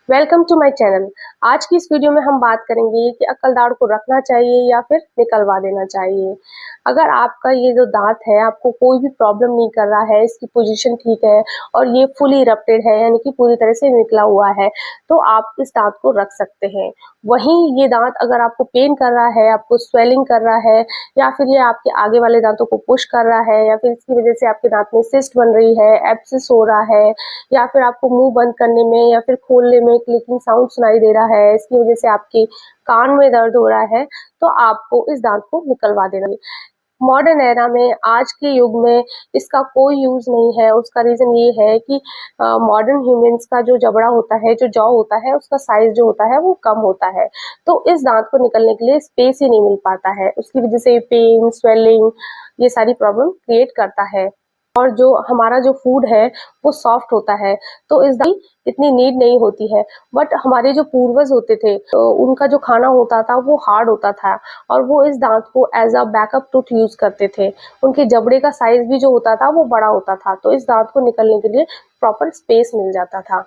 Welcome to my channel. आज की इस वीडियो में हम बात करेंगे कि अक्कल दाढ़ को रखना चाहिए या फिर निकलवा देना चाहिए। अगर आपका ये जो दांत है आपको कोई भी प्रॉब्लम नहीं कर रहा है, इसकी पोजीशन ठीक है और ये फुली इरप्टेड है यानी कि पूरी तरह से निकला हुआ है, तो आप इस दांत को रख सकते हैं। वहीं ये दांत अगर आपको पेन कर रहा है, आपको स्वेलिंग कर रहा है या फिर ये आपके आगे वाले दांतों को पुश कर रहा है या फिर इसकी वजह से आपके दांत में सिस्ट बन रही है, एब्सिस हो रहा है या फिर आपको मुंह बंद करने में या फिर खोलने में क्लिकिंग साउंड सुनाई दे रहा है, इसकी वजह से आपके कान में दर्द हो रहा है, तो आपको इस दांत को निकलवा देना है। मॉडर्न एरा में, आज के युग में इसका कोई यूज नहीं है। उसका रीजन ये है कि मॉडर्न ह्यूमंस का जो जबड़ा होता है, जो जॉ होता है, उसका साइज जो होता है वो कम होता है, तो इस दांत को निकलने के लिए स्पेस ही नहीं मिल पाता है। उसकी वजह से पेन, स्वेलिंग, ये सारी प्रॉब्लम क्रिएट करता है। और जो हमारा जो फूड है वो सॉफ्ट होता है, तो इस दांत की इतनी नीड नहीं होती है। बट हमारे जो पूर्वज होते थे, तो उनका जो खाना होता था वो हार्ड होता था और वो इस दांत को as a backup tooth use करते थे। उनके जबड़े का साइज भी जो होता था वो बड़ा होता था, तो इस दांत को निकलने के लिए प्रॉपर स्पेस मिल जाता था।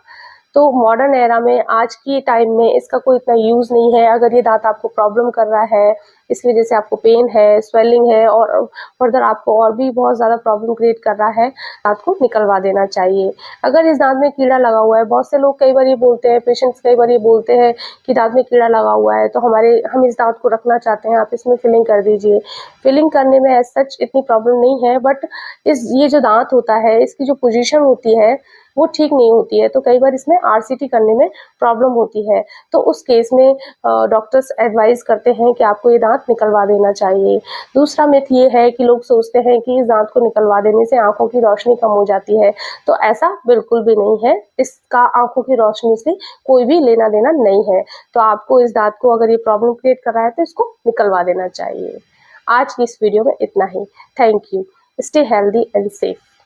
तो मॉडर्न एरा में, आज की टाइम में इसका कोई इतना यूज नहीं है। अगर ये दांत आपको प्रॉब्लम कर रहा है, इसकी वजह से आपको पेन है, स्वेलिंग है और फर्दर आपको और भी बहुत ज्यादा प्रॉब्लम क्रिएट कर रहा है, दांत को निकलवा देना चाहिए। अगर इस दांत में कीड़ा लगा हुआ है, बहुत से लोग कई बार ये बोलते हैं, पेशेंट्स कई बार ये बोलते हैं कि दांत में कीड़ा लगा हुआ है, तो हम इस दांत को रखना चाहते हैं, आप इसमें फिलिंग कर दीजिए। फिलिंग करने में एज सच इतनी प्रॉब्लम नहीं है, बट ये जो दांत होता है, इसकी जो पोजीशन होती है वो ठीक नहीं होती है, तो कई बार इसमें आरसीटी करने में प्रॉब्लम होती है। तो उस केस में डॉक्टर्स एडवाइज करते हैं कि आपको ये दांत निकलवा देना चाहिए। दूसरा मिथ ये है कि लोग सोचते हैं कि इस दांत को निकलवा देने से आंखों की रोशनी कम हो जाती है, तो ऐसा बिल्कुल भी नहीं है। इसका आंखों की रोशनी से कोई भी लेना देना नहीं है। तो आपको इस दांत को, अगर ये प्रॉब्लम क्रिएट कर रहा है, तो इसको निकलवा देना चाहिए। आज की इस वीडियो में इतना ही। Thank you. Stay healthy and safe.